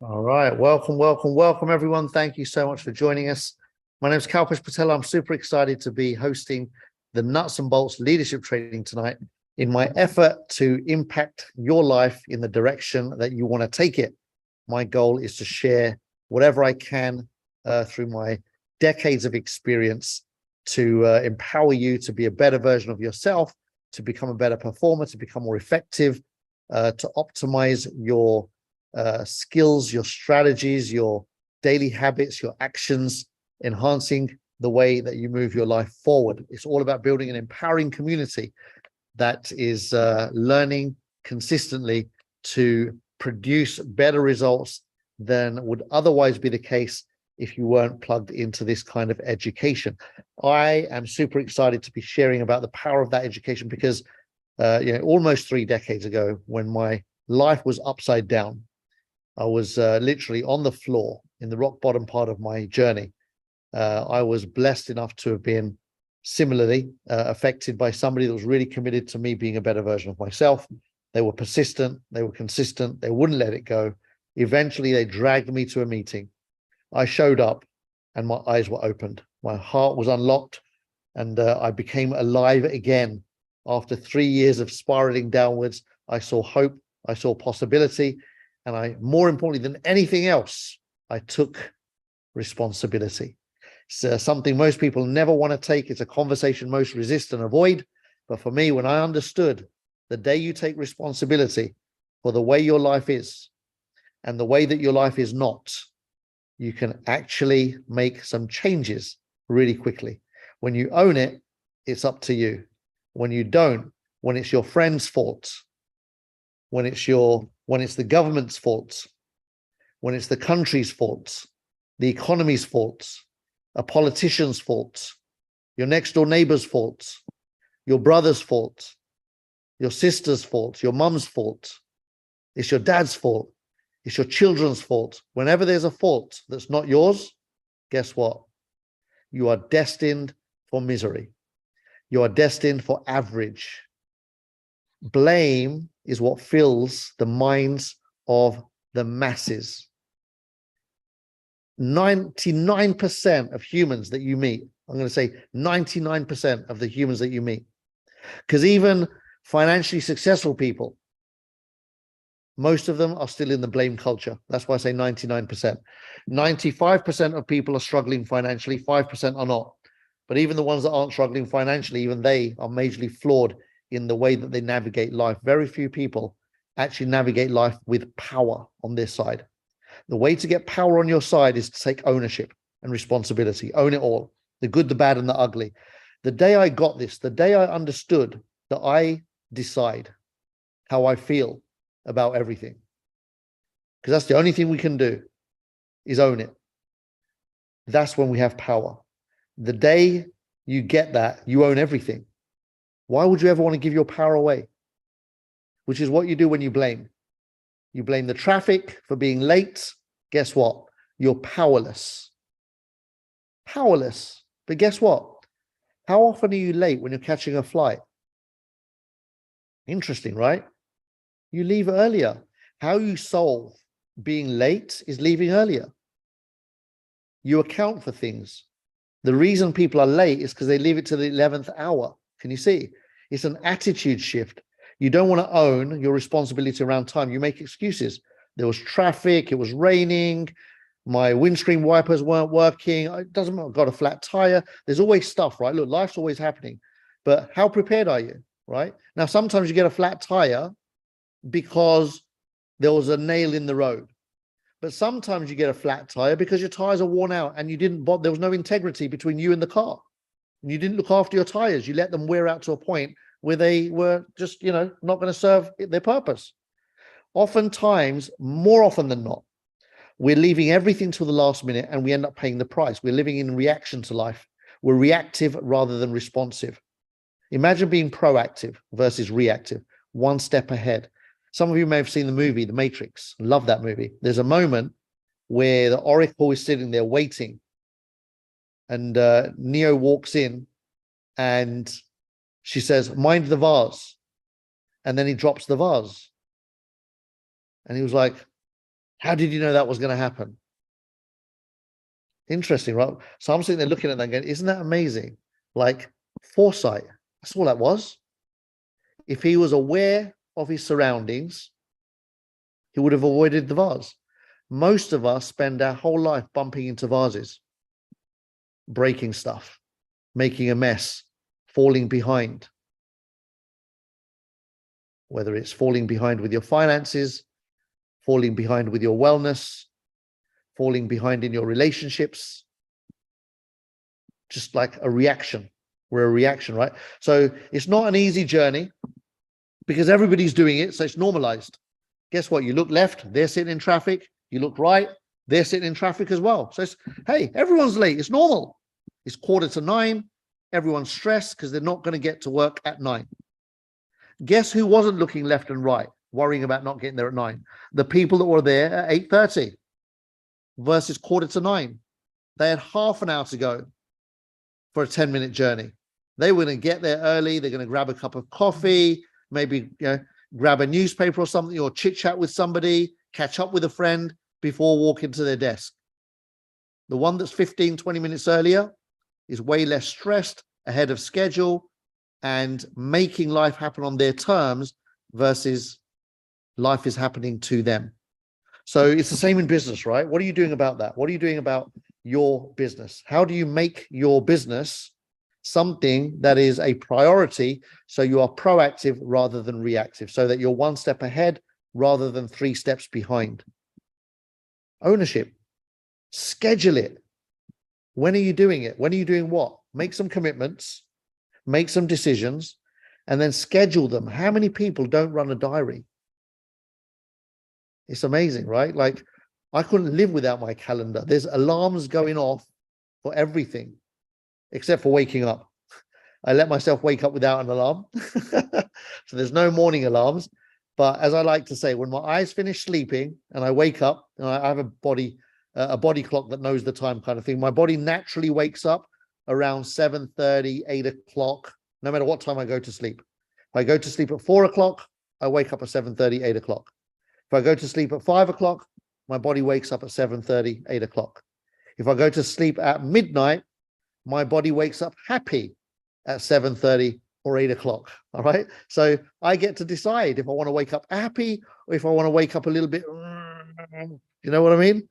All right, welcome, everyone. Thank you so much for joining us. My name is Kalpesh Patel. I'm super excited to be hosting the Nuts and Bolts Leadership Training tonight in my effort to impact your life in the direction that you want to take it. My goal is to share whatever I can through my decades of experience to empower you to be a better version of yourself, to become a better performer, to become more effective, to optimize your skills, your strategies, your daily habits, your actions, enhancing the way that you move your life forward. It's all about building an empowering community that is learning consistently to produce better results than would otherwise be the case if you weren't plugged into this kind of education. I am super excited to be sharing about the power of that education because almost 3 decades ago, when my life was upside down, I was literally on the floor in the rock bottom part of my journey. I was blessed enough to have been similarly affected by somebody that was really committed to me being a better version of myself. They were persistent, they were consistent, they wouldn't let it go. Eventually, they dragged me to a meeting. I showed up and my eyes were opened. My heart was unlocked and I became alive again. After 3 years of spiraling downwards, I saw hope, I saw possibility, and I, more importantly than anything else, I took responsibility. It's something most people never want to take. It's a conversation most resist and avoid. But for me, when I understood the day you take responsibility for the way your life is and the way that your life is not, you can actually make some changes really quickly. When you own it, it's up to you. When you don't, when it's your friend's fault, when it's the government's fault, when it's the country's fault, the economy's fault, a politician's fault, your next door neighbor's fault, your brother's fault, your sister's fault, your mum's fault, it's your dad's fault, it's your children's fault. Whenever there's a fault that's not yours, guess what? You are destined for misery. You are destined for average. Blame is what fills the minds of the masses. 99% of humans that you meet, I'm going to say 99% of the humans that you meet, because even financially successful people, most of them are still in the blame culture. That's why I say 99%. 95% of people are struggling financially, 5% are not. But even the ones that aren't struggling financially, even they are majorly flawed in the way that they navigate life. Very few people actually navigate life with power on their side. The way to get power on your side is to take ownership and responsibility. Own it all, the good, the bad, and the ugly. The day I got this, the day I understood that I decide how I feel about everything, because that's the only thing we can do is own it. That's when we have power. The day you get that, you own everything. Why would you ever want to give your power away? Which is what you do when you blame. You blame the traffic for being late. Guess what? You're powerless. Powerless. But guess what? How often are you late when you're catching a flight? Interesting, right? You leave earlier. How you solve being late is leaving earlier. You account for things. The reason people are late is because they leave it to the 11th hour. Can you see? It's an attitude shift. You don't want to own your responsibility around time. You make excuses. There was traffic. It was raining. My windscreen wipers weren't working. It doesn't matter. I've got a flat tire. There's always stuff, right? Look, life's always happening. But how prepared are you, right? Now, sometimes you get a flat tire because there was a nail in the road. But sometimes you get a flat tire because your tires are worn out and there was no integrity between you and the car. And you didn't look after your tires. You let them wear out to a point where they were just, not going to serve their purpose. Oftentimes, more often than not, we're leaving everything till the last minute and we end up paying the price. We're living in reaction to life. We're reactive rather than responsive. Imagine being proactive versus reactive, one step ahead. Some of you may have seen the movie, The Matrix. Love that movie. There's a moment where the Oracle is sitting there waiting and Neo walks in and she says, mind the vase. And then he drops the vase. And he was like, how did you know that was going to happen? Interesting, right? So I'm sitting there looking at that going, isn't that amazing? Like foresight. That's all that was. If he was aware of his surroundings, he would have avoided the vase. Most of us spend our whole life bumping into vases, breaking stuff, making a mess, falling behind. Whether it's falling behind with your finances, falling behind with your wellness, falling behind in your relationships, just like a reaction. We're a reaction, right? So it's not an easy journey because everybody's doing it, so it's normalized. Guess what? You look left, they're sitting in traffic. You look right, they're sitting in traffic as well. So it's, hey, everyone's late. It's normal. It's 8:45. Everyone's stressed because they're not going to get to work at 9. Guess who wasn't looking left and right, worrying about not getting there at 9? The people that were there at 8:30 versus 8:45. They had half an hour to go for a 10-minute journey. They were going to get there early. They're going to grab a cup of coffee, maybe grab a newspaper or something, or chit chat with somebody, catch up with a friend before walking to their desk. The one that's 15, 20 minutes earlier is way less stressed, ahead of schedule, and making life happen on their terms versus life is happening to them. So it's the same in business, right? What are you doing about that? What are you doing about your business? How do you make your business something that is a priority so you are proactive rather than reactive, so that you're one step ahead rather than 3 steps behind? Ownership. Schedule it. When are you doing it? When are you doing what? Make some commitments, make some decisions, and then schedule them. How many people don't run a diary? It's amazing, right? Like, I couldn't live without my calendar. There's alarms going off for everything, except for waking up. I let myself wake up without an alarm. So there's no morning alarms. But as I like to say, when my eyes finish sleeping and I wake up, and I have a body clock that knows the time kind of thing, my body naturally wakes up around 7:30, 8 o'clock, no matter what time I go to sleep. If I go to sleep at 4 o'clock, I wake up at 7:30, 8 o'clock. If I go to sleep at 5 o'clock, my body wakes up at 7:30, 8 o'clock. If I go to sleep at midnight, my body wakes up happy at 7:30 or 8 o'clock. All right. So I get to decide if I want to wake up happy or if I want to wake up a little bit, you know what I mean?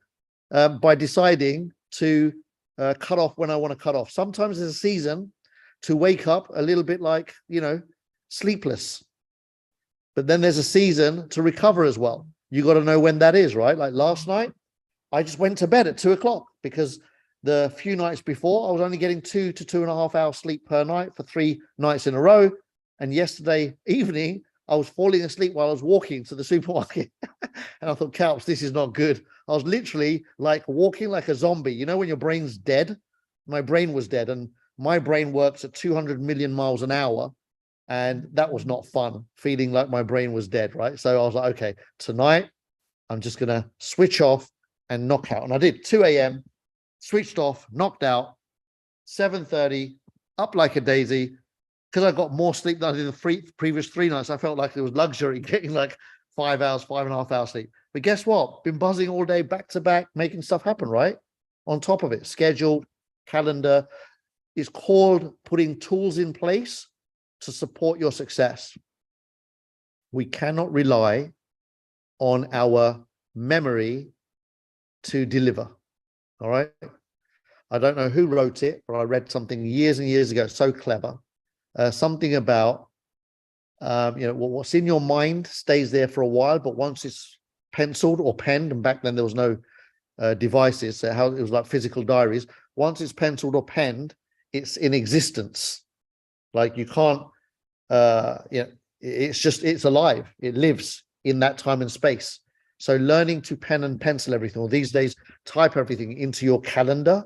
By deciding to cut off when I want to cut off. Sometimes there's a season to wake up a little bit like, sleepless. But then there's a season to recover as well. You got to know when that is, right? Like last night, I just went to bed at 2 o'clock because the few nights before I was only getting 2 to 2.5 hours sleep per night for 3 nights in a row. And yesterday evening, I was falling asleep while I was walking to the supermarket. And I thought, Calps, this is not good. I was literally like walking like a zombie. You know, when your brain's dead? My brain was dead, and my brain works at 200 million miles an hour. And that was not fun, feeling like my brain was dead, right? So I was like, okay, tonight I'm just going to switch off and knock out. And I did 2 a.m., switched off, knocked out, 7:30, up like a daisy. Because I got more sleep than I did the previous 3 nights, I felt like it was luxury getting like 5 hours, 5.5 hours sleep. But guess what? Been buzzing all day, back to back, making stuff happen, right? On top of it, schedule, calendar. It's called putting tools in place to support your success. We cannot rely on our memory to deliver. All right. I don't know who wrote it, but I read something years and years ago, so clever. Something about, what's in your mind stays there for a while, but once it's penciled or penned, and back then there was no devices, so it was like physical diaries. Once it's penciled or penned, it's in existence. Like you can't, it's alive. It lives in that time and space. So learning to pen and pencil everything, or these days type everything into your calendar,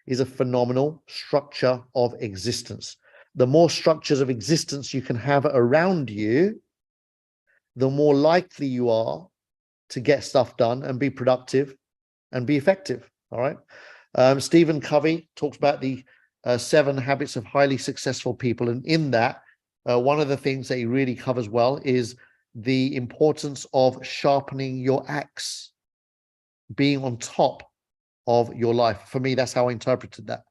is a phenomenal structure of existence. The more structures of existence you can have around you, the more likely you are to get stuff done and be productive and be effective. All right. Stephen Covey talks about the 7 habits of highly successful people. And in that, one of the things that he really covers well is the importance of sharpening your axe, being on top of your life. For me, that's how I interpreted that.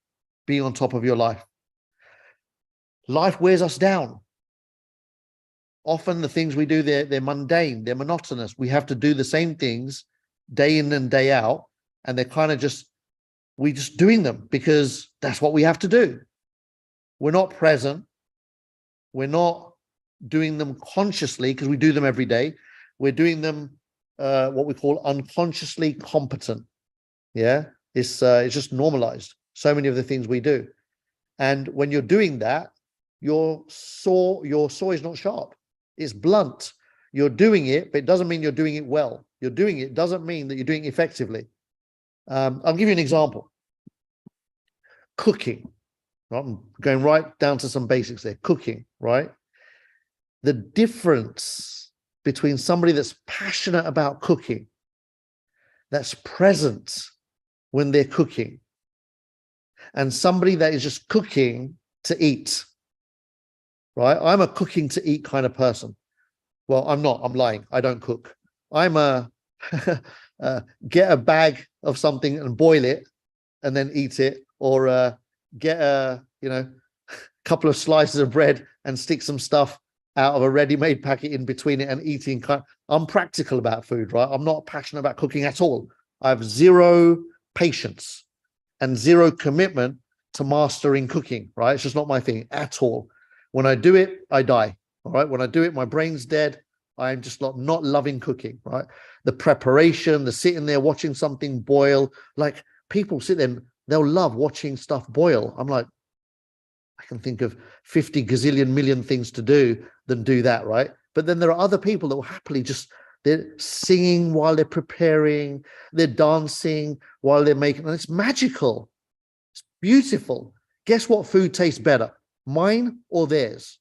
Being on top of your life. Life wears us down. Often the things we do, they're mundane, they're monotonous. We have to do the same things day in and day out, and they're kind of we're just doing them because that's what we have to do. We're not present. We're not doing them consciously because we do them every day. We're doing them what we call unconsciously competent. Yeah, it's just normalized. So many of the things we do, and when you're doing that, your saw is not sharp. It's blunt. You're doing it, but it doesn't mean you're doing it well. You're doing it doesn't mean that you're doing it effectively. I'll give you an example. Cooking. I'm going right down to some basics there. Cooking, right? The difference between somebody that's passionate about cooking, that's present when they're cooking, and somebody that is just cooking to eat, right? I'm a cooking to eat kind of person. Well, I'm not. I'm lying. I don't cook. I'm a get a bag of something and boil it and then eat it, or get a couple of slices of bread and stick some stuff out of a ready-made packet in between it and eating. I'm practical about food, right? I'm not passionate about cooking at all. I have zero patience and zero commitment to mastering cooking, right? It's just not my thing at all. When I do it, I die. All right. When I do it, my brain's dead. I'm just not loving cooking, right? The preparation, the sitting there watching something boil. Like, people sit there and they'll love watching stuff boil. I'm like, I can think of 50 gazillion million things to do than do that, right? But then there are other people that will happily they're singing while they're preparing, they're dancing while they're making, and it's magical. It's beautiful. Guess what food tastes better? Mine or theirs?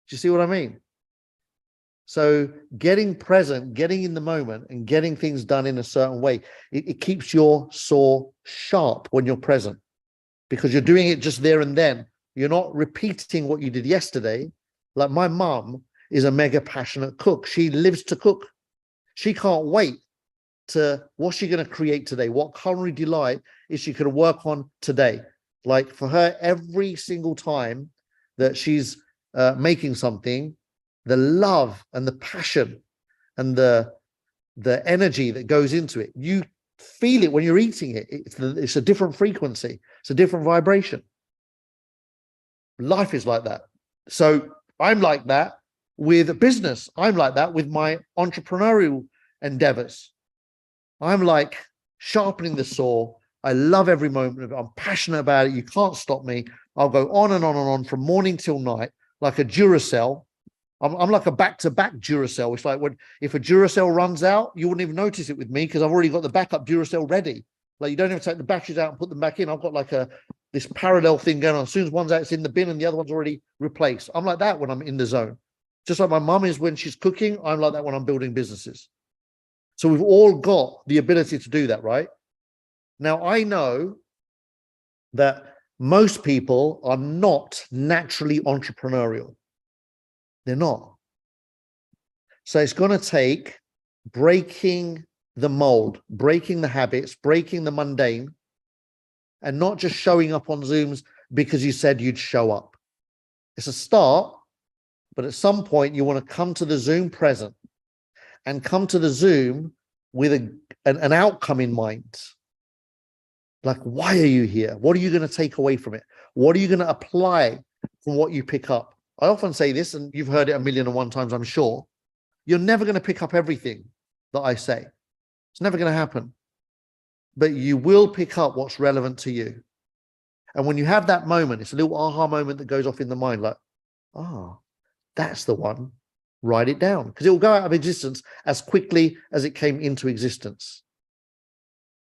Do you see what I mean? So getting present, getting in the moment, and getting things done in a certain way, it keeps your saw sharp when you're present, because you're doing it just there and then. You're not repeating what you did yesterday. Like, my mum is a mega passionate cook. She lives to cook. She can't wait to, what's she going to create today? What culinary delight is she going to work on today? Like, for her, every single time that she's making something, the love and the passion and the energy that goes into it, you feel it when you're eating it. It's a different frequency. It's a different vibration. Life is like that. So I'm like that with business. I'm like that with my entrepreneurial endeavors. I'm like sharpening the saw. I love every moment of it. I'm passionate about it. You can't stop me. I'll go on and on and on from morning till night, like a Duracell. I'm like a back-to-back Duracell. It's like, if a Duracell runs out, you wouldn't even notice it with me because I've already got the backup Duracell ready. Like, you don't have to take the batteries out and put them back in. I've got like this parallel thing going on. As soon as one's out, it's in the bin and the other one's already replaced. I'm like that when I'm in the zone. Just like my mum is when she's cooking, I'm like that when I'm building businesses. So we've all got the ability to do that, right? Now, I know that most people are not naturally entrepreneurial. They're not. So it's going to take breaking the mold, breaking the habits, breaking the mundane, and not just showing up on Zooms because you said you'd show up. It's a start, but at some point you want to come to the Zoom present and come to the Zoom with an outcome in mind. Like, why are you here? What are you going to take away from it? What are you going to apply from what you pick up? I often say this, and you've heard it 1,000,001 times, I'm sure. You're never going to pick up everything that I say. It's never going to happen. But you will pick up what's relevant to you. And when you have that moment, it's a little aha moment that goes off in the mind, like, that's the one. Write it down, because it will go out of existence as quickly as it came into existence.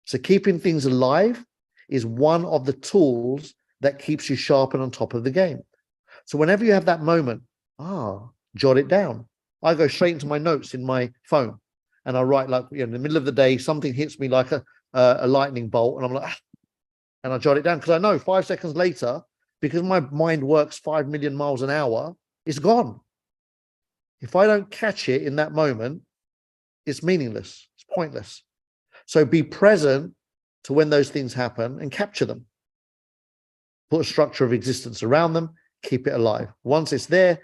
So keeping things alive is one of the tools that keeps you sharp and on top of the game. So whenever you have that moment, jot it down. I go straight into my notes in my phone and I write, like, in the middle of the day, something hits me like a lightning bolt, and I'm like, and I jot it down, because I know 5 seconds later, because my mind works 5 million miles an hour, it's gone. If I don't catch it in that moment, it's meaningless. It's pointless. So be present to when those things happen and capture them. Put a structure of existence around them, keep it alive. Once it's there,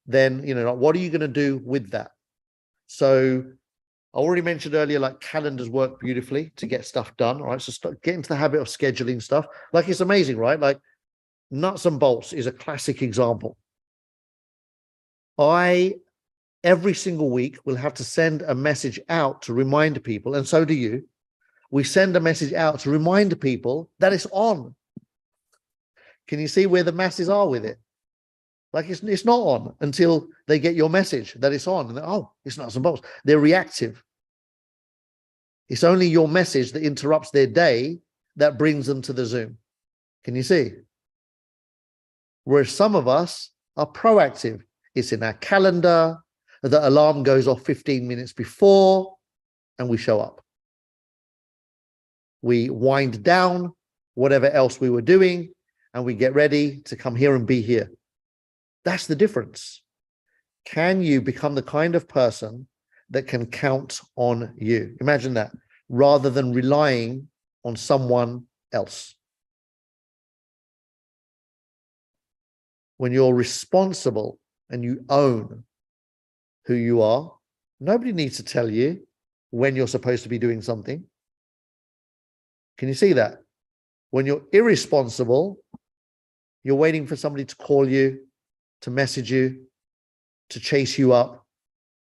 then, what are you going to do with that? So I already mentioned earlier, like calendars work beautifully to get stuff done. All right. So get into the habit of scheduling stuff. Like, it's amazing, right? Like nuts and bolts is a classic example. Every single week will have to send a message out to remind people, and so do you. We send a message out to remind people that it's on. Can you see where the masses are with it? Like it's not on until they get your message that it's on. And oh, it's nuts and bolts. They're reactive. It's only your message that interrupts their day that brings them to the Zoom. Can you see? Whereas some of us are proactive. It's in our calendar. The alarm goes off 15 minutes before and we show up. We wind down whatever else we were doing and we get ready to come here and be here. That's the difference. Can you become the kind of person that can count on you? Imagine that, rather than relying on someone else. When you're responsible and you own who you are, nobody needs to tell you when you're supposed to be doing something. Can you see that? When you're irresponsible, you're waiting for somebody to call you, to message you, to chase you up,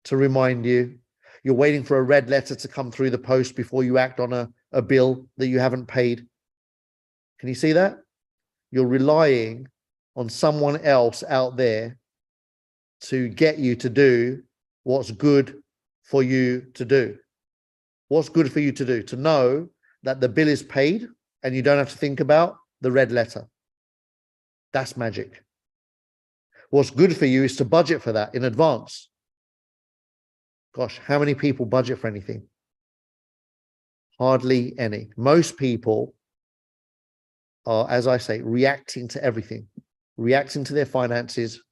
to remind you. You're waiting for a red letter to come through the post before you act on a bill that you haven't paid. Can you see that? You're relying on someone else out there to get you to do what's good for you to do. What's good for you to do? To know that the bill is paid and you don't have to think about the red letter. That's magic. What's good for you is to budget for that in advance. Gosh, how many people budget for anything? Hardly any. Most people are, as I say, reacting to everything, reacting to their finances,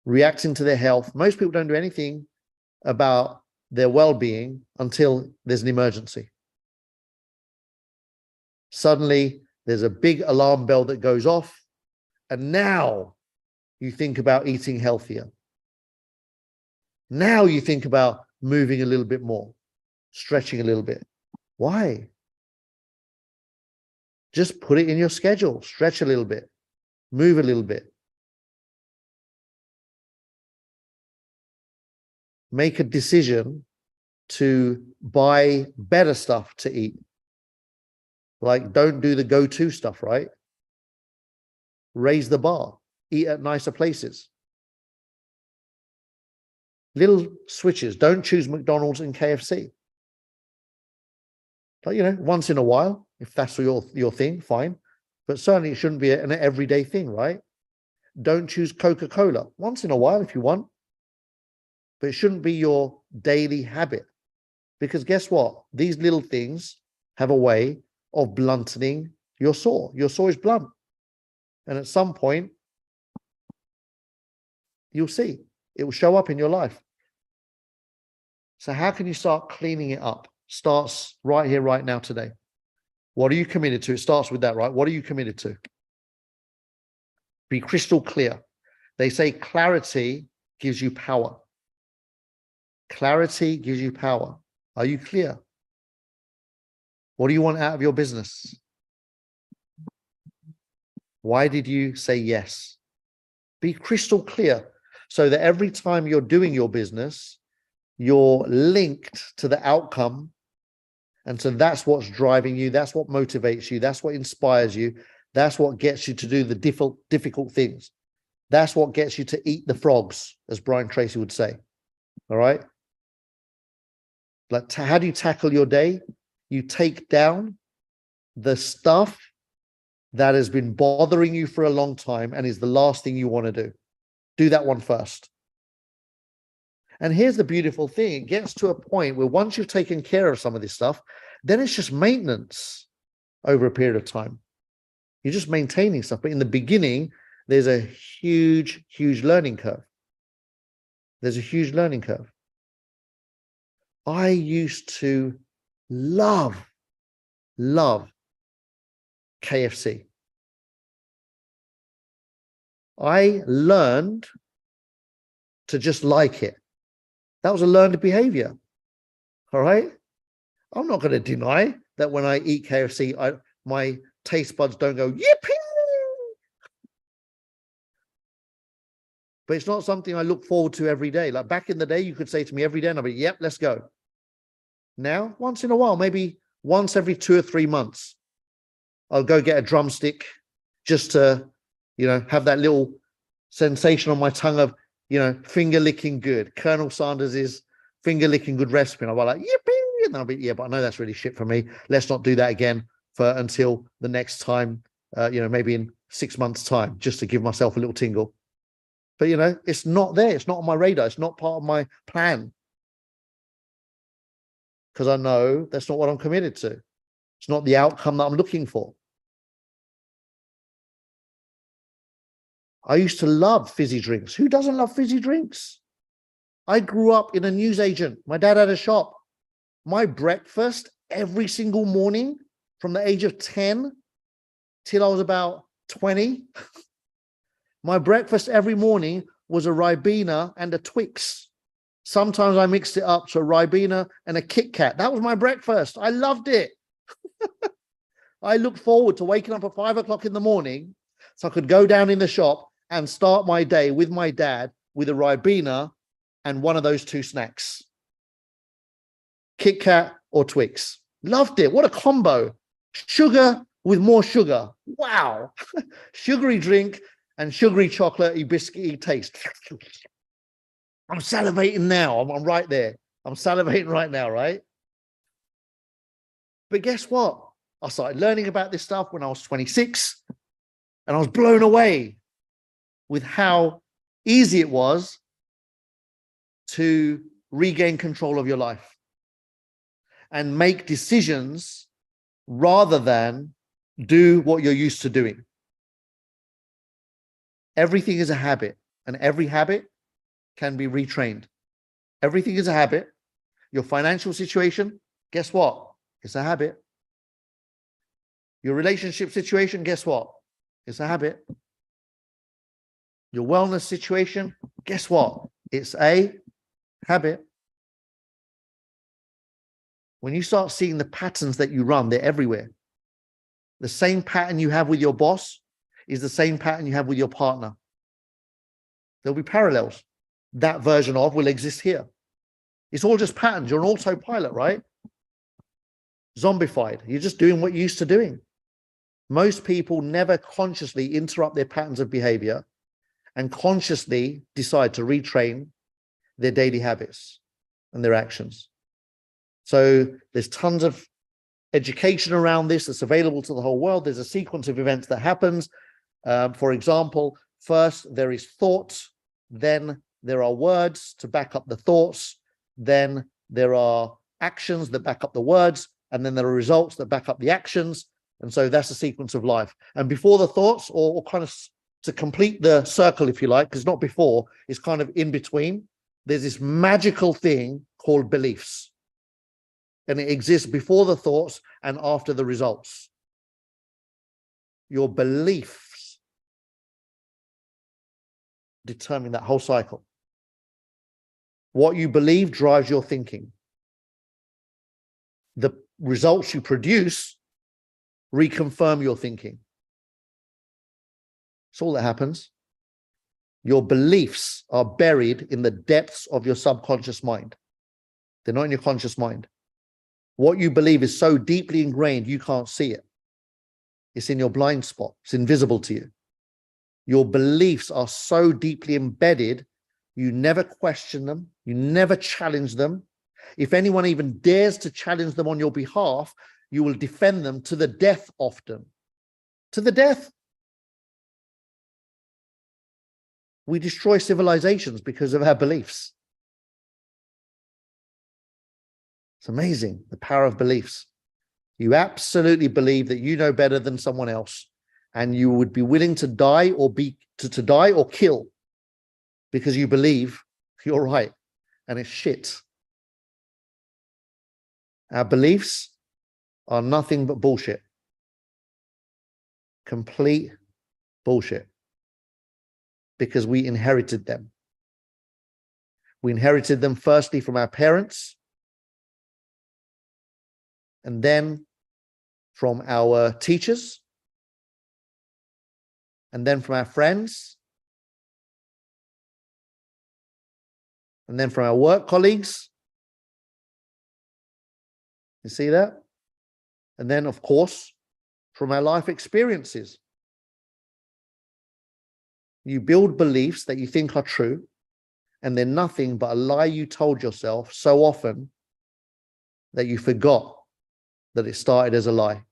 reacting to their health. Most people don't do anything about their well-being until there's an emergency. Suddenly, there's a big alarm bell that goes off, and now you think about eating healthier. Now you think about moving a little bit more, stretching a little bit. Why? Just put it in your schedule. Stretch a little bit, move a little bit. Make a decision to buy better stuff to eat. Like, don't do the go-to stuff, right? Raise the bar. Eat at nicer places. Little switches. Don't choose McDonald's and KFC. But, once in a while, if that's your thing, fine. But certainly it shouldn't be an everyday thing, right? Don't choose Coca-Cola. Once in a while if you want. But it shouldn't be your daily habit. Because guess what? These little things have a way of blunting your saw. Your saw is blunt. And at some point, you'll see it will show up in your life. So how can you start cleaning it up? Starts right here, right now, today. What are you committed to? It starts with that, right? What are you committed to? Be crystal clear. They say clarity gives you power. Clarity gives you power. Are you clear? What do you want out of your business? Why did you say yes? Be crystal clear so that every time you're doing your business, you're linked to the outcome. And so that's what's driving you. That's what motivates you. That's what inspires you. That's what gets you to do the difficult things. That's what gets you to eat the frogs, as Brian Tracy would say. All right. Like, how do you tackle your day? You take down the stuff that has been bothering you for a long time and is the last thing you want to do. Do that one first. And here's the beautiful thing. It gets to a point where once you've taken care of some of this stuff, then it's just maintenance over a period of time. You're just maintaining stuff. But in the beginning, there's a huge, huge learning curve. There's a huge learning curve. I used to love KFC. I learned to just like it. That was a learned behavior. All right. I'm not going to deny that when I eat KFC, my taste buds don't go, yippee. But it's not something I look forward to every day. Like back in the day, you could say to me every day, and I'll be, yep, let's go. Now, once in a while, maybe once every 2 or 3 months, I'll go get a drumstick just to, have that little sensation on my tongue of, finger licking good. Colonel Sanders's finger licking good recipe. And I'll be like, yippee. And I'll be, yeah, but I know that's really shit for me. Let's not do that again until the next time, maybe in 6 months' time, just to give myself a little tingle. But, it's not there. It's not on my radar. It's not part of my plan. Because I know that's not what I'm committed to. It's not the outcome that I'm looking for. I used to love fizzy drinks. Who doesn't love fizzy drinks? I grew up in a newsagent. My dad had a shop. My breakfast every single morning from the age of 10 till I was about 20, my breakfast every morning was a Ribena and a Twix. Sometimes I mixed it up to a Ribena and a Kit Kat. That was my breakfast. I loved it. I looked forward to waking up at 5 o'clock in the morning so I could go down in the shop and start my day with my dad with a Ribena and one of those 2 snacks. Kit Kat or Twix. Loved it. What a combo. Sugar with more sugar. Wow. Sugary drink and sugary chocolate-y, biscuity taste. I'm salivating now. I'm right there. I'm salivating right now, right? But guess what? I started learning about this stuff when I was 26, and I was blown away with how easy it was to regain control of your life and make decisions rather than do what you're used to doing. Everything is a habit, and every habit can be retrained. Everything is a habit. Your financial situation, guess what? It's a habit. Your relationship situation, guess what? It's a habit. Your wellness situation, guess what? It's a habit. When you start seeing the patterns that you run, they're everywhere. The same pattern you have with your boss is the same pattern you have with your partner. There'll be parallels. That version of will exist here. It's all just patterns. You're an autopilot, right? Zombified. You're just doing what you're used to doing. Most people never consciously interrupt their patterns of behavior and consciously decide to retrain their daily habits and their actions. So there's tons of education around this that's available to the whole world. There's a sequence of events that happens. For example, first there is thought, then there are words to back up the thoughts, then there are actions that back up the words, and then there are results that back up the actions. And so that's a sequence of life. And before the thoughts, or kind of to complete the circle, if you like, because not before, it's kind of in between, there's this magical thing called beliefs. And it exists before the thoughts and after the results. Your beliefs determine that whole cycle. What you believe drives your thinking. The results you produce reconfirm your thinking. That's all that happens. Your beliefs are buried in the depths of your subconscious mind. They're not in your conscious mind. What you believe is so deeply ingrained, you can't see it. It's in your blind spot. It's invisible to you. Your beliefs are so deeply embedded, you never question them. You never challenge them. If anyone even dares to challenge them on your behalf, you will defend them to the death often. To the death. We destroy civilizations because of our beliefs. It's amazing, the power of beliefs. You absolutely believe that you know better than someone else, and you would be willing to die or to die or kill because you believe you're right, and it's shit. Our beliefs are nothing but bullshit. Complete bullshit. Because we inherited them. We inherited them firstly from our parents, and then from our teachers, and then from our friends, and then from our work colleagues. You see that? And then, of course, from our life experiences. You build beliefs that you think are true, and they're nothing but a lie you told yourself so often that you forgot that it started as a lie.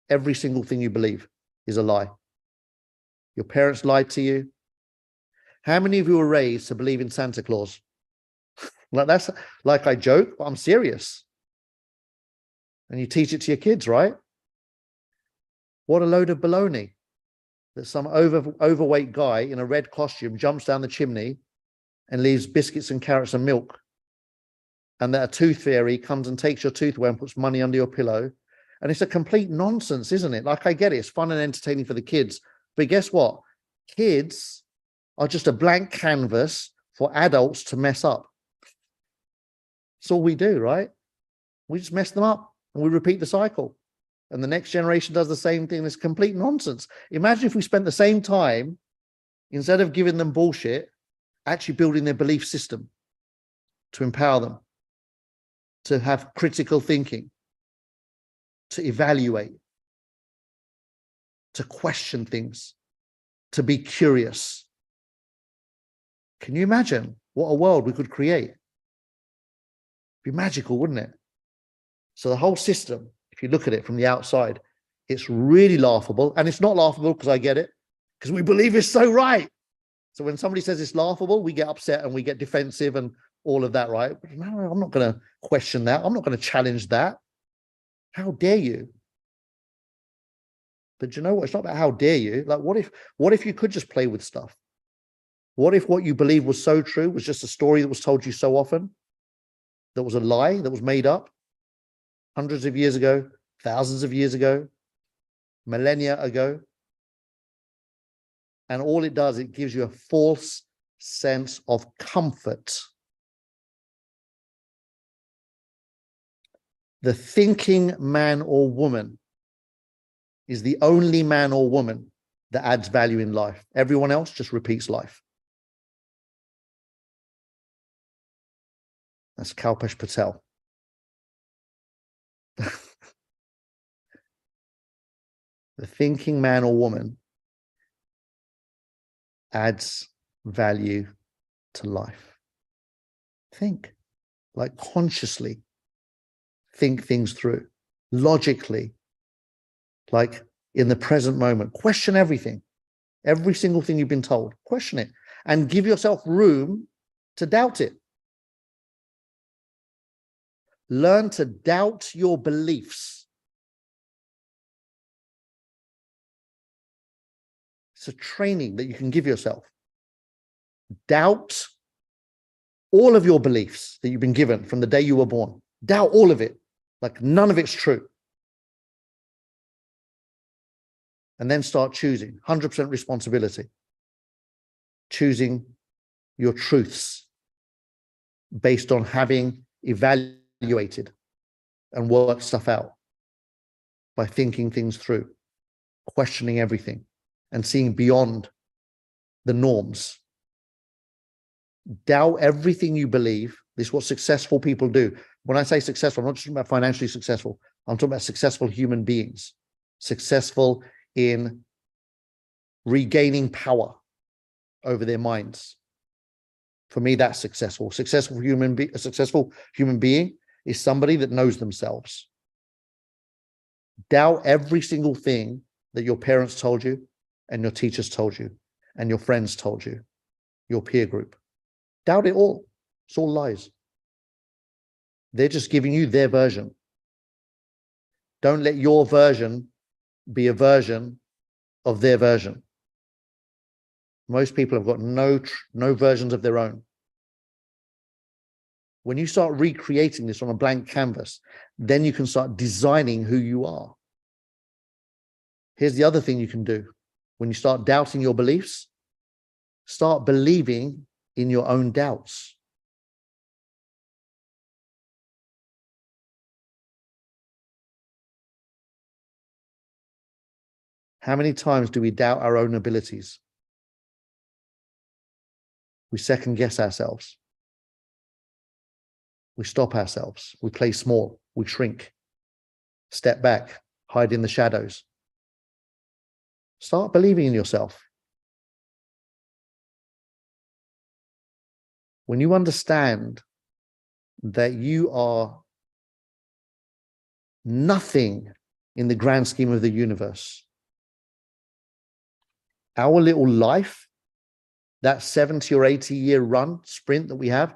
Every single thing you believe is a lie. Your parents lied to you. How many of you were raised to believe in Santa Claus? Like, that's like, I joke, but I'm serious. And you teach it to your kids, right? What a load of baloney. That some overweight guy in a red costume jumps down the chimney and leaves biscuits and carrots and milk. And that a tooth fairy comes and takes your tooth away and puts money under your pillow. And it's a complete nonsense, isn't it? Like, I get it. It's fun and entertaining for the kids. But guess what? Kids are just a blank canvas for adults to mess up. That's all we do, right? We just mess them up and we repeat the cycle. And the next generation does the same thing. It's complete nonsense. Imagine if we spent the same time, instead of giving them bullshit, actually building their belief system to empower them, to have critical thinking, to evaluate, to question things, to be curious. Can you imagine what a world we could create? It'd be magical, wouldn't it? So the whole system, if you look at it from the outside, it's really laughable. And it's not laughable because I get it, because we believe it's so right. So when somebody says it's laughable, we get upset and we get defensive and all of that, right? But no, I'm not going to question that. I'm not going to challenge that. How dare you? But you know what? It's not about how dare you. Like, what if you could just play with stuff? What if what you believe was so true was just a story that was told you so often? That was a lie, that was made up hundreds of years ago, thousands of years ago, millennia ago. And all it does, it gives you a false sense of comfort. The thinking man or woman is the only man or woman that adds value in life. Everyone else just repeats life. That's Kalpesh Patel. The thinking man or woman adds value to life. Think, like, consciously think things through, logically, like in the present moment. Question everything, every single thing you've been told. Question it and give yourself room to doubt it. Learn to doubt your beliefs. It's a training that you can give yourself. Doubt all of your beliefs that you've been given from the day you were born. Doubt all of it, like none of it's true. And then start choosing, 100% responsibility. Choosing your truths based on having evaluated and worked stuff out by thinking things through, questioning everything and seeing beyond the norms. Doubt everything you believe. This is what successful people do. When I say successful, I'm not just talking about financially successful. I'm talking about successful human beings, successful in regaining power over their minds. For me, that's successful. A successful human being is somebody that knows themselves. Doubt every single thing that your parents told you and your teachers told you and your friends told you, your peer group. Doubt it all. It's all lies. They're just giving you their version. Don't let your version be a version of their version. Most people have got no versions of their own. When you start recreating this on a blank canvas, then you can start designing who you are. Here's the other thing you can do. When you start doubting your beliefs, start believing in your own doubts. How many times do we doubt our own abilities? We second guess ourselves. We stop ourselves. We play small. We shrink. Step back. Hide in the shadows. Start believing in yourself. When you understand that you are nothing in the grand scheme of the universe, our little life, that 70 or 80 year run sprint that we have,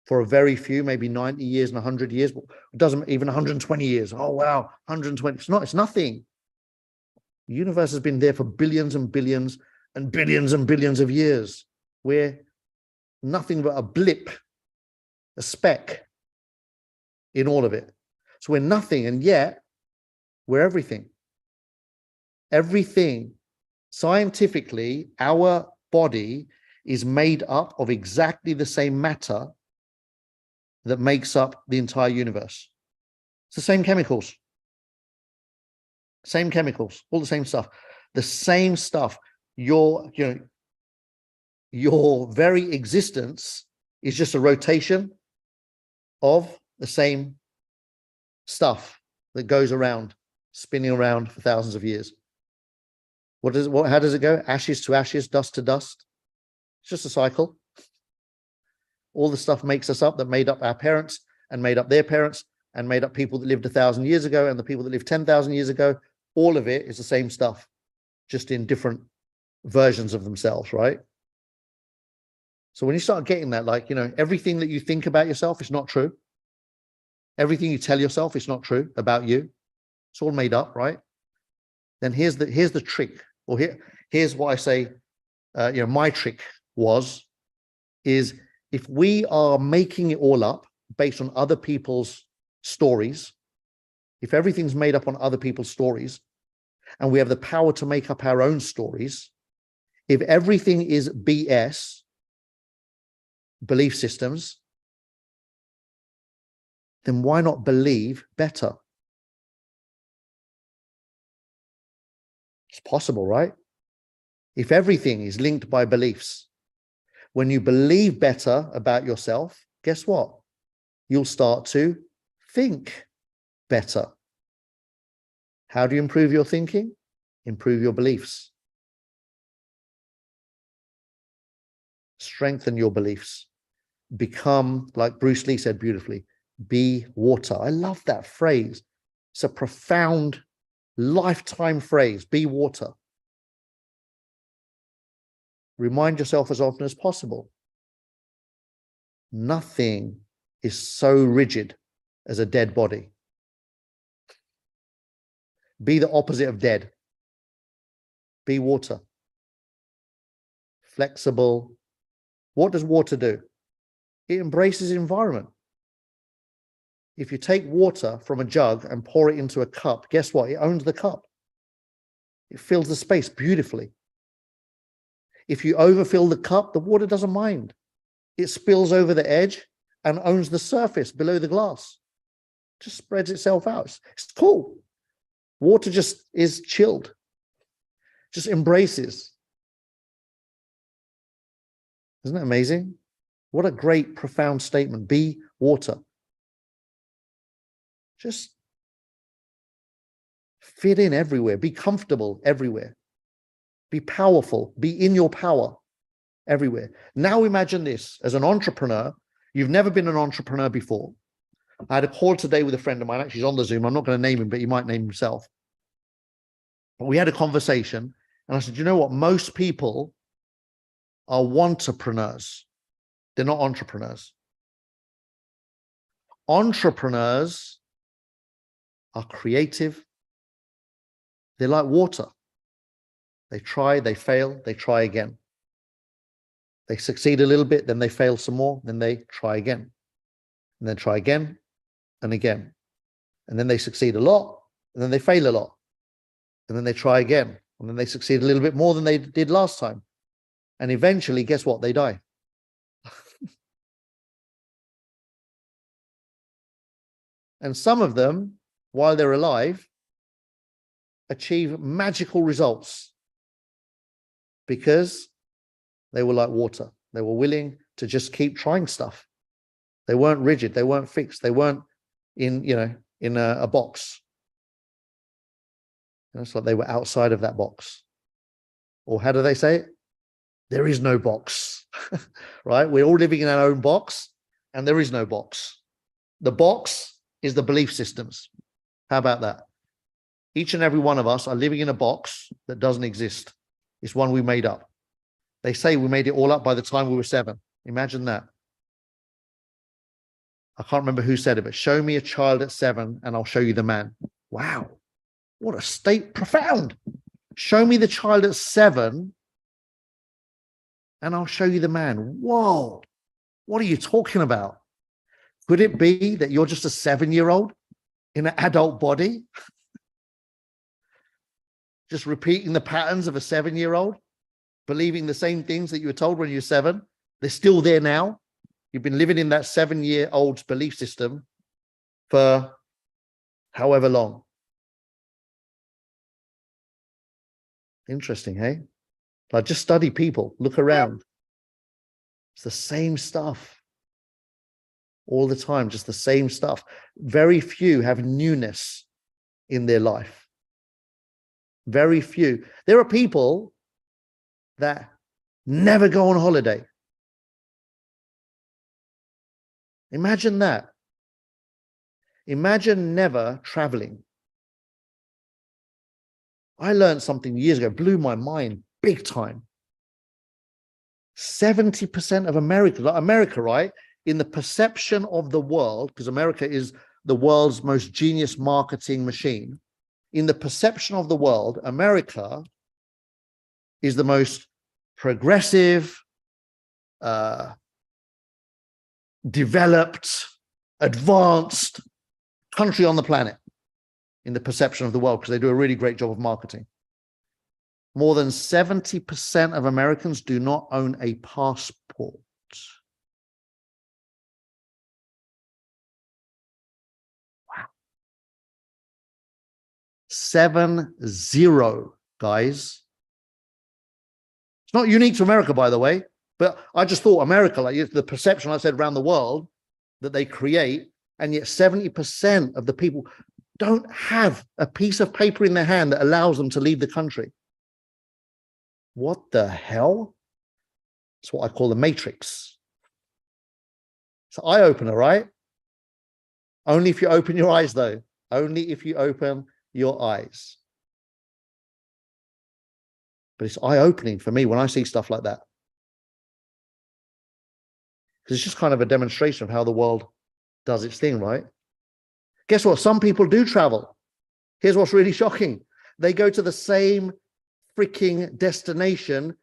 for a very few, maybe 90 years and 100 years, it doesn't even 120 years. Oh, wow, 120. It's nothing. The universe has been there for billions and billions and billions and billions of years. We're nothing but a blip, a speck in all of it. So we're nothing, and yet we're everything. Everything. Scientifically, our body is made up of exactly the same matter that makes up the entire universe. It's the same chemicals. Same chemicals, all the same stuff. The same stuff. Your very existence is just a rotation of the same stuff that goes around, spinning around for thousands of years. How does it go? Ashes to ashes, dust to dust. It's just a cycle. All the stuff makes us up that made up our parents and made up their parents and made up people that lived 1,000 years ago and the people that lived 10,000 years ago. All of it is the same stuff, just in different versions of themselves, right? So when you start getting that, like, everything that you think about yourself is not true. Everything you tell yourself is not true about you. It's all made up, right? Then here's the trick, or here's what I say, my trick is if we are making it all up based on other people's stories, if everything's made up on other people's stories, and we have the power to make up our own stories, if everything is BS, belief systems, then why not believe better? It's possible, right? If everything is linked by beliefs, when you believe better about yourself, guess what? You'll start to think better. How do you improve your thinking? Improve your beliefs. Strengthen your beliefs. Become, like Bruce Lee said beautifully, be water. I love that phrase. It's a profound lifetime phrase, be water. Remind yourself as often as possible. Nothing is so rigid as a dead body. Be the opposite of dead. Be water. Flexible. What does water do? It embraces the environment. If you take water from a jug and pour it into a cup, guess what? It owns the cup. It fills the space beautifully. If you overfill the cup, the water doesn't mind. It spills over the edge and owns the surface below the glass. Just spreads itself out. It's cool. Water just is chilled. Just embraces. Isn't that amazing? What a great, profound statement. Be water. Just fit in everywhere. Be comfortable everywhere. Be powerful. Be in your power everywhere. Now imagine this. As an entrepreneur, you've never been an entrepreneur before. I had a call today with a friend of mine. Actually, he's on the Zoom. I'm not going to name him, but he might name himself. But we had a conversation, and I said, you know what? Most people are wantrepreneurs. They're not entrepreneurs. Entrepreneurs are creative. They're like water. They try, they fail, they try again. They succeed a little bit, then they fail some more, then they try again. And then try again and again. And then they succeed a lot, and then they fail a lot. And then they try again, and then they succeed a little bit more than they did last time. And eventually, guess what? They die. And some of them, while they're alive, achieve magical results because they were like water. They were willing to just keep trying stuff. They weren't rigid. They weren't fixed. They weren't in a box. It's like they were outside of that box. Or how do they say it? There is no box, right? We're all living in our own box, and there is no box. The box is the belief systems. How about that? Each and every one of us are living in a box that doesn't exist. It's one we made up. They say we made it all up by the time we were 7. Imagine that. I can't remember who said it, but show me a child at 7 and I'll show you the man. Wow. What a state, profound. Show me the child at 7 and I'll show you the man. Whoa. What are you talking about? Could it be that you're just a 7-year-old in an adult body? Just repeating the patterns of a 7-year-old, believing the same things that you were told when you were 7. They're still there now. You've been living in that 7-year-old's belief system for however long. Interesting, hey? Like, just study people, look around. It's the same stuff all the time, just the same stuff. Very few have newness in their life. Very few. There are people that never go on holiday. Imagine that. Imagine never traveling. I learned something years ago, blew my mind big time. 70% of America, like America, right? In the perception of the world, because America is the world's most genius marketing machine. In the perception of the world, America is the most progressive, developed, advanced country on the planet in the perception of the world, because they do a really great job of marketing. More than 70% of Americans do not own a passport. Wow. 70, guys. It's not unique to America, by the way, but I just thought America, like the perception I said around the world that they create, and yet 70% of the people don't have a piece of paper in their hand that allows them to leave the country. What the hell? It's what I call the matrix. It's an eye-opener, right? Only if you open your eyes, though. Only if you open your eyes. But it's eye-opening for me when I see stuff like that. Because it's just kind of a demonstration of how the world does its thing, right? Guess what? Some people do travel. Here's what's really shocking. They go to the same freaking destination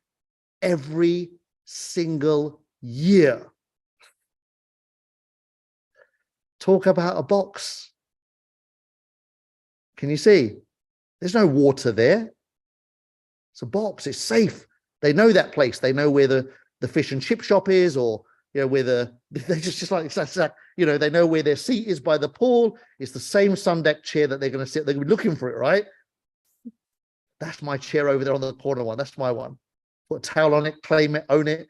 every single year. Talk about a box. Can you see? There's no water there. It's a box. It's safe. They know that place. They know where the fish and chip shop is, or where they just like they know where their seat is by the pool. It's the same sun deck chair that they're going to sit. They're going to be looking for it, right? That's my chair over there on the corner one. That's my one. Put a towel on it, claim it, own it.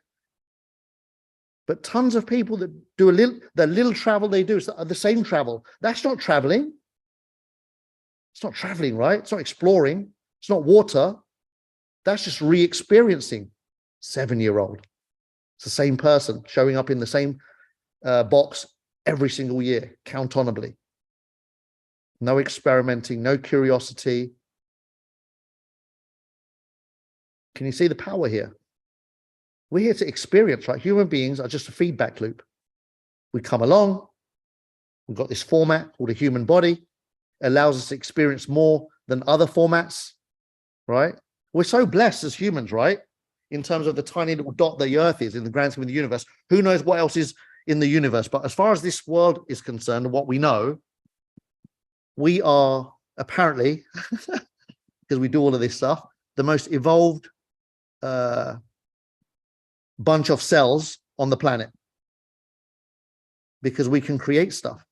But tons of people that do the little travel they do is the same travel. That's not traveling. It's not traveling, right? It's not exploring. It's not water. That's just re-experiencing. 7-year-old. It's the same person showing up in the same box every single year, countonably. No experimenting, no curiosity. Can you see the power here? We're here to experience, right? Human beings are just a feedback loop. We come along. We've got this format called a human body. It allows us to experience more than other formats, right? We're so blessed as humans, right? In terms of the tiny little dot the earth is in the grand scheme of the universe. Who knows what else is in the universe? But as far as this world is concerned, and what we know, we are apparently, because we do all of this stuff, the most evolved bunch of cells on the planet, because we can create stuff.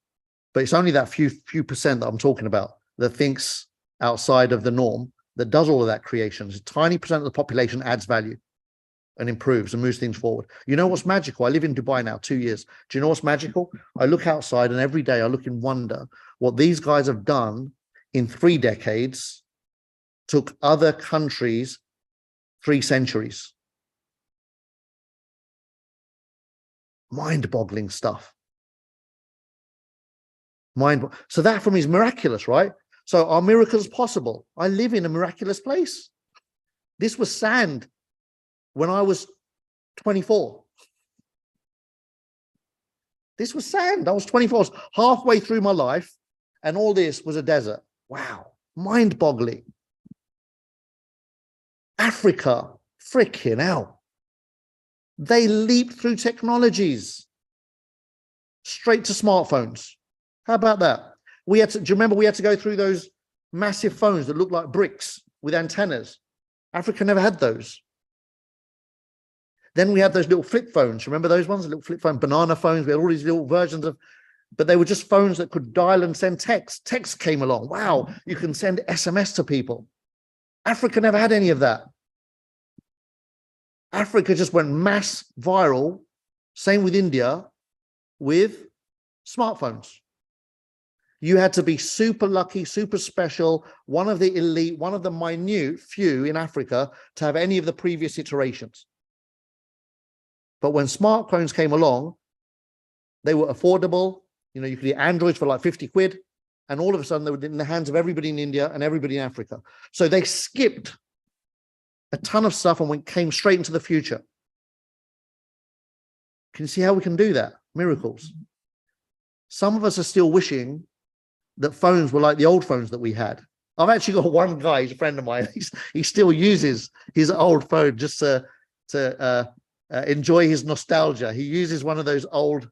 But it's only that few percent that I'm talking about that thinks outside of the norm, that does all of that creation. It's a tiny percent of the population adds value and improves and moves things forward. You know what's magical? I live in Dubai now 2 years. Do you know what's magical? I look outside and every day I look in wonder what these guys have done in 3 decades, took other countries 3 centuries. Mind-boggling stuff. So that for me is miraculous, right? So are miracles possible? I live in a miraculous place. This was sand when I was 24. This was sand. I was 24. I was halfway through my life, and all this was a desert. Wow. Mind-boggling. Africa, freaking hell. They leaped through technologies straight to smartphones. How about that? Do you remember we had to go through those massive phones that looked like bricks with antennas? Africa never had those. Then we had those little flip phones. Remember those ones? The little flip phone, banana phones. We had all these little versions of, but they were just phones that could dial and send text. Text came along. Wow, you can send SMS to people. Africa never had any of that. Africa just went mass viral. Same with India, with smartphones. You had to be super lucky, super special, one of the elite, one of the minute few in Africa to have any of the previous iterations. But when smartphones came along, they were affordable. You know, you could get Androids for like 50 quid. And all of a sudden they were in the hands of everybody in India and everybody in Africa. So they skipped a ton of stuff and came straight into the future. Can you see how we can do that? Miracles. Some of us are still wishing that phones were like the old phones that we had. I've actually got one guy, he's a friend of mine. He still uses his old phone just to enjoy his nostalgia. He uses one of those old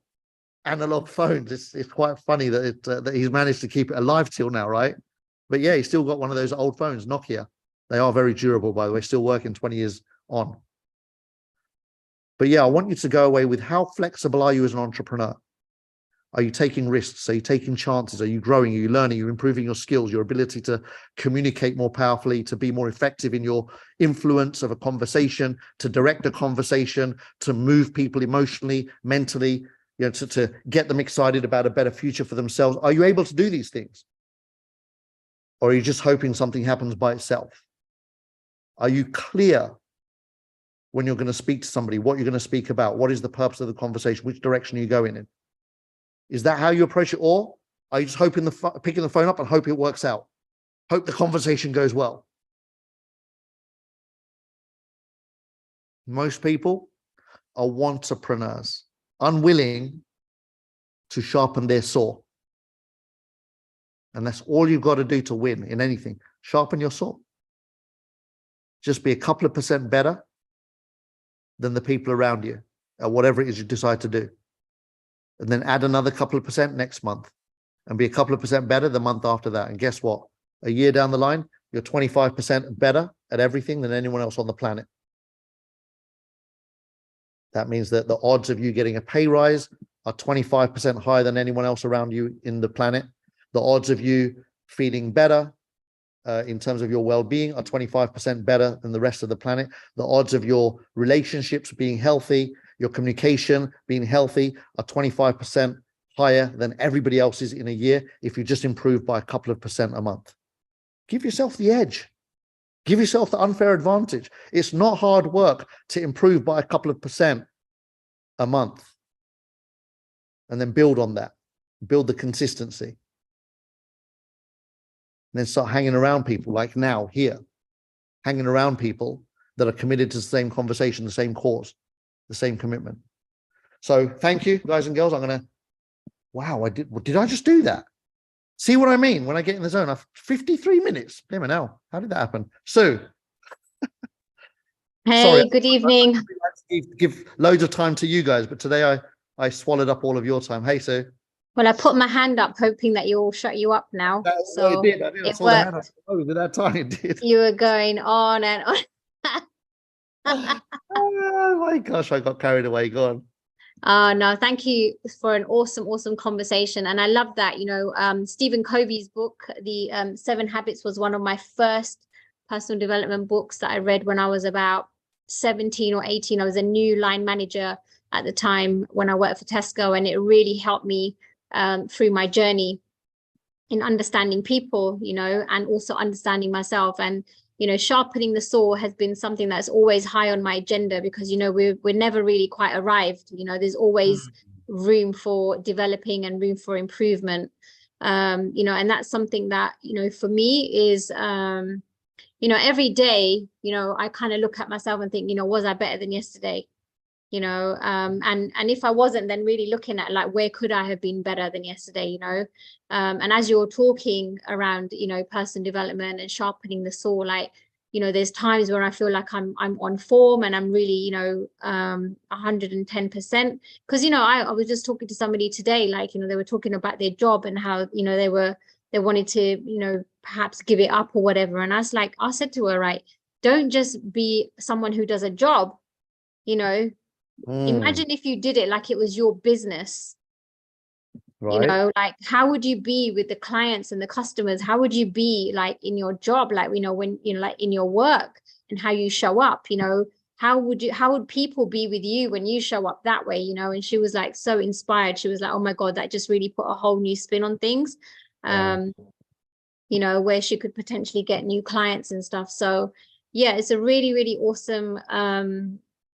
analog phones. It's quite funny that he's managed to keep it alive till now, right? But yeah, he's still got one of those old phones, Nokia. They are very durable, by the way, still working 20 years on. But yeah, I want you to go away with how flexible are you as an entrepreneur? Are you taking risks? Are you taking chances? Are you growing? Are you learning? Are you improving your skills, your ability to communicate more powerfully, to be more effective in your influence of a conversation, to direct a conversation, to move people emotionally, mentally, you know, to get them excited about a better future for themselves? Are you able to do these things? Or are you just hoping something happens by itself? Are you clear when you're going to speak to somebody, what you're going to speak about? What is the purpose of the conversation? Which direction are you going in? Is that how you approach it? Or are you just hoping picking the phone up and hope it works out? Hope the conversation goes well? Most people are wantrepreneurs, unwilling to sharpen their saw. And that's all you've got to do to win in anything. Sharpen your saw. Just be a couple of percent better than the people around you at whatever it is you decide to do. And then add another couple of percent next month and be a couple of percent better the month after that. And guess what? A year down the line, you're 25% better at everything than anyone else on the planet. That means that the odds of you getting a pay rise are 25% higher than anyone else around you in the planet. The odds of you feeling better in terms of your well-being are 25% better than the rest of the planet. The odds of your relationships being healthy, your communication being healthy are 25% higher than everybody else's in a year if you just improve by a couple of percent a month. Give yourself the edge. Give yourself the unfair advantage. It's not hard work to improve by a couple of percent a month and then build on that, build the consistency. And then start hanging around people like now, here, hanging around people that are committed to the same conversation, the same cause, the same commitment. So thank you, guys and girls. I'm going to, wow, did I just do that? See what I mean when I get in the zone? I've 53 minutes. Damn it, now. How did that happen? Sue, Sorry, Hey, good evening. I give loads of time to you guys, but today I swallowed up all of your time. Hey, Sue. Well, I put my hand up hoping that you'll shut you up now. It So did. I did. I it saw the hand. worked. Oh, with that time, it did. You were going on and on. Oh my gosh, I got carried away. Go on. No, thank you for an awesome conversation. And I love that, Stephen Covey's book, The 7 Habits, was one of my first personal development books that I read when I was about 17 or 18. I was a new line manager at the time when I worked for Tesco, and it really helped me through my journey in understanding people, and also understanding myself. And sharpening the saw has been something that's always high on my agenda, because we're never really quite arrived. There's always room for developing and room for improvement. And that's something that for me is every day, I kind of look at myself and think, was I better than yesterday? And if I wasn't, then really looking at like, where could I have been better than yesterday? And as you're talking around personal development and sharpening the saw, like there's times where I feel like I'm on form and I'm really 110%, because I was just talking to somebody today, like they were talking about their job and how they wanted to perhaps give it up or whatever. And I said to her, right, don't just be someone who does a job. Imagine if you did it like it was your business. Right. Like how would you be with the clients and the customers? How would you be like in your job, like when like in your work, and how you show up? How would people be with you when you show up that way? And she was like so inspired. She was like, oh my God, that just really put a whole new spin on things. Where she could potentially get new clients and stuff. So yeah, it's a really awesome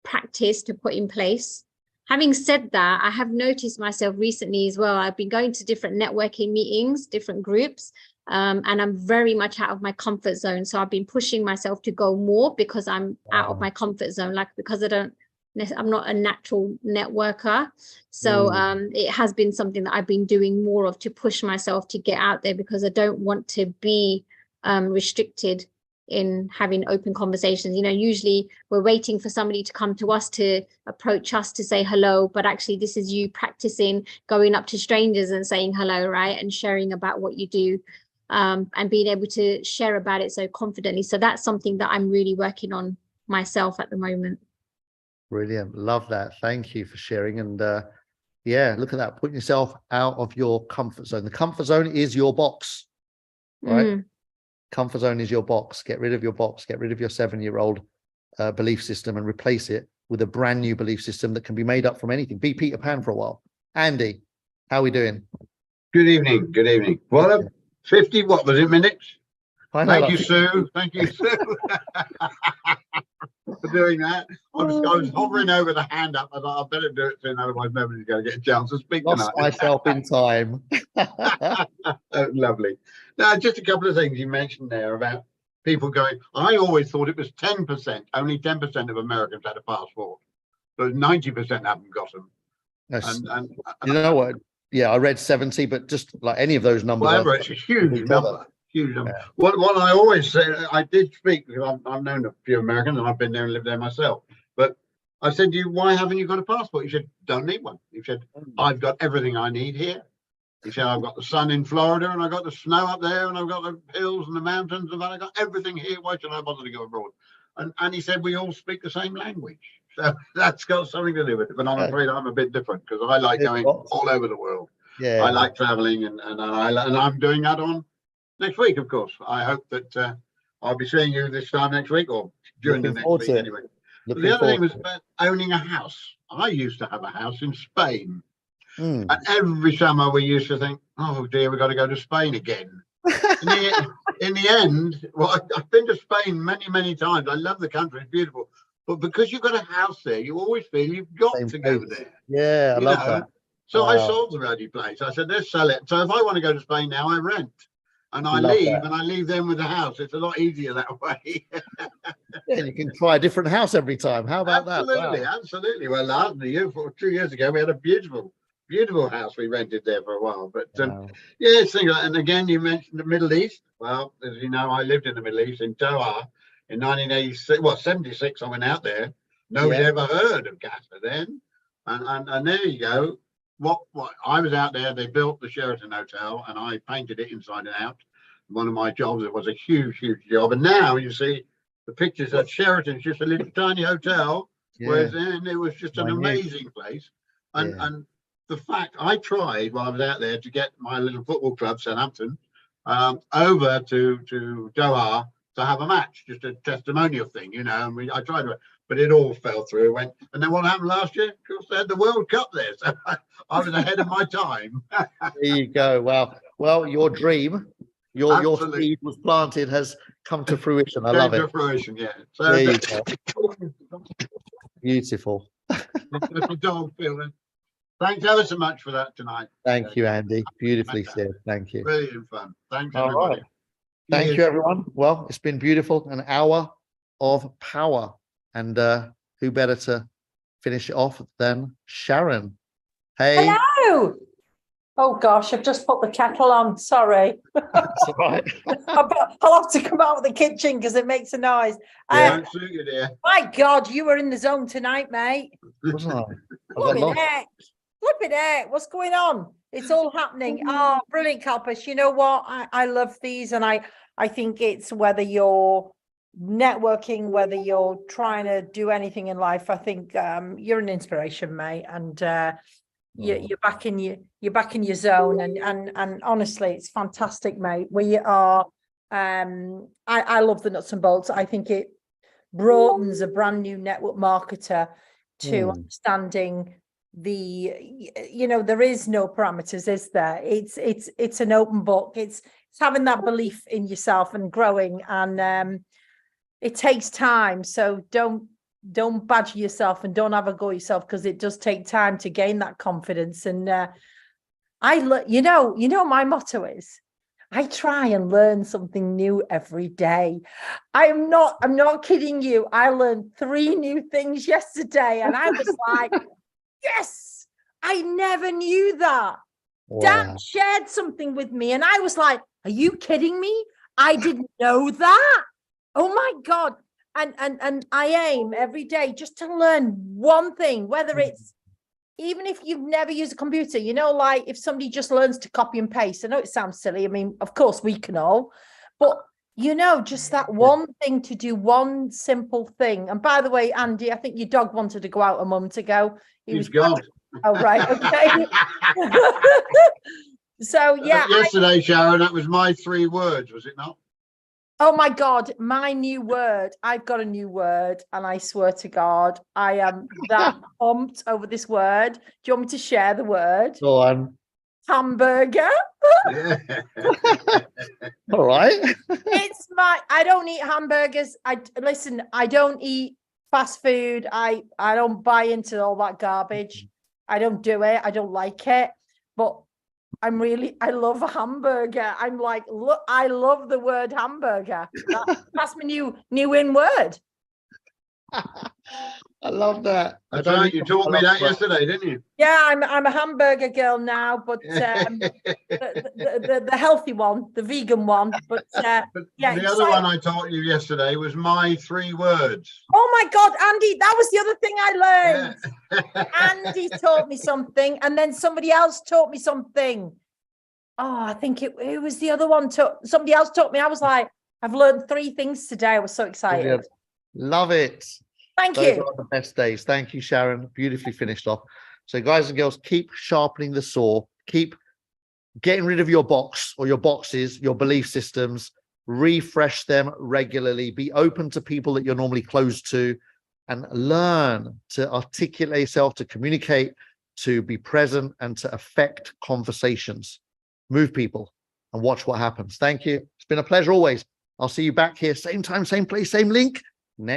practice to put in place. Having said that, I have noticed myself recently as well. I've been going to different networking meetings, different groups, and I'm very much out of my comfort zone. So I've been pushing myself to go more, because I'm out of my comfort zone, like because I'm not a natural networker. So it has been something that I've been doing more of, to push myself to get out there, because I don't want to be restricted in having open conversations. Usually we're waiting for somebody to come to us, to approach us, to say hello, but actually this is you practicing going up to strangers and saying hello, right, and sharing about what you do, and being able to share about it so confidently. So that's something that I'm really working on myself at the moment. Brilliant. Love that. Thank you for sharing. And yeah, look at that, putting yourself out of your comfort zone. The comfort zone is your box, right? Comfort zone is your box. Get rid of your box, get rid of your 7-year-old belief system, and replace it with a brand new belief system that can be made up from anything. Be Peter Pan for a while. Andy, how are we doing? Good evening. Good evening. Well, 50, what was it, minutes? Thank you, Sue. Thank you, Sue, for doing that. I was hovering over the hand up. I thought I'd better do it soon, otherwise nobody's going to get a chance to speak Lost tonight. myself in time. Oh, lovely. Now, just a couple of things you mentioned there about people going. I always thought it was 10%. Only 10% of Americans had a passport, but 90% haven't got them. Yes. And you know what? Yeah, I read 70, but just like any of those numbers. Whatever, it's a huge number. Huge number. Yeah. What I always say, I did speak, because I've known a few Americans and I've been there and lived there myself. But I said to you, why haven't you got a passport? You said, don't need one. You said, I've got everything I need here. He said, I've got the sun in Florida, and I've got the snow up there, and I've got the hills and the mountains, and I've got everything here. Why should I bother to go abroad? And he said, we all speak the same language. So that's got something to do with it. But I'm afraid I'm a bit different, because I like going all over the world. Yeah, I like traveling, and I'm doing that on next week, of course. I hope that I'll be seeing you this time next week, or during the next week anyway. But the other thing was about owning a house. I used to have a house in Spain. And every summer we used to think, oh dear, we've got to go to Spain again. in the end, well, I've been to Spain many times. I love the country, it's beautiful. But because you've got a house there, you always feel you've got to go there. Yeah, I love that. So I sold the bloody place. I said, let's sell it. So if I want to go to Spain now, I rent. And I leave them with the house. It's a lot easier that way. Yeah, you can try a different house every time. How about that? Absolutely. Well, last year, 2 years ago, we had a beautiful house we rented there for a while. But yeah, it's things like, and again, you mentioned the Middle East. Well, as you know, I lived in the Middle East, in Doha. in 1986, well, 76, I went out there. Nobody Yeah. ever heard of Gaffer then. And there you go. What I was out there, they built the Sheraton Hotel and I painted it inside and out. One of my jobs, it was a huge job. And now you see the pictures at Sheraton's just a little tiny hotel, whereas then it was just an Minute. amazing place. And Yeah. and the fact I tried while I was out there to get my little football club, Southampton, over to Doha to have a match, just a testimonial thing, you know. And I tried to, but it all fell through. And then what happened last year? Of course, they had the World Cup there, so I was ahead of my time. There you go. Well, your dream, your Absolutely. seed was planted, has come to fruition. I Came love to it. fruition, yeah. So There you that's go. Beautiful. a dog feeling. Thanks ever so much for that tonight. Thank you, Andy. Beautifully said. Thank you. Brilliant fun. Thanks, All everybody. right. Thank Cheers. you, everyone. Well, it's been beautiful. An hour of power. And who better to finish it off than Sharon? Hey, Hello. Oh gosh, I've just put the kettle on. Sorry. that's all right. I'll have to come out of the kitchen because it makes a noise. Don't suit you there. My God, you were in the zone tonight, mate. Wasn't I? I got Flipping lost. heck. Flipping heck. What's going on? It's all happening. Oh, brilliant, Kalpesh. You know what? I love these, and I think it's whether you're networking, whether you're trying to do anything in life, I think you're an inspiration, mate. And you're back in your zone, and honestly, it's fantastic, mate. We are I love the nuts and bolts. I think it broadens a brand new network marketer to understanding there is no parameters, is there? It's an open book. It's having that belief in yourself and growing, and it takes time. So don't badger yourself and don't have a go at yourself, because it does take time to gain that confidence. And my motto is, I try and learn something new every day. I'm not kidding you. I learned 3 new things yesterday, and I was like, yes, I never knew that. Wow. Dan shared something with me, and I was like, are you kidding me? I didn't know that. Oh my God. And I aim every day just to learn one thing, whether it's, even if you've never used a computer, like if somebody just learns to copy and paste. I know it sounds silly. I mean, of course we can all, but just that one thing, to do one simple thing. And by the way, Andy, I think your dog wanted to go out a moment ago. He's gone. Oh, right. Okay. So, yeah. Yesterday, Sharon, that was my 3 words, was it not? Oh my God, my new word. I've got a new word, and I swear to God, I am that pumped over this word. Do you want me to share the word? Go on. Hamburger. Yeah. All right. I don't eat hamburgers. I don't eat fast food. I don't buy into all that garbage. I don't do it. I don't like it. But I love a hamburger. I'm like, look, I love the word hamburger. That's my new in word. I love that. That's right. You taught me that yesterday, didn't you? Yeah, I'm a hamburger girl now, but the healthy one, the vegan one. But yeah, the other one I taught you yesterday was my 3 words. Oh my God, Andy, that was the other thing I learned. Andy taught me something, and then somebody else taught me something. Oh, I think it was the other one. Somebody else taught me. I was like, I've learned 3 things today. I was so excited. Brilliant. Love it. Thank Those you. are the best days. Thank you, Sharon. Beautifully finished off. So, guys and girls, keep sharpening the saw. Keep getting rid of your box or your boxes, your belief systems. Refresh them regularly. Be open to people that you're normally closed to, and learn to articulate yourself, to communicate, to be present, and to affect conversations. Move people and watch what happens. Thank you. It's been a pleasure always. I'll see you back here, same time, same place, same link next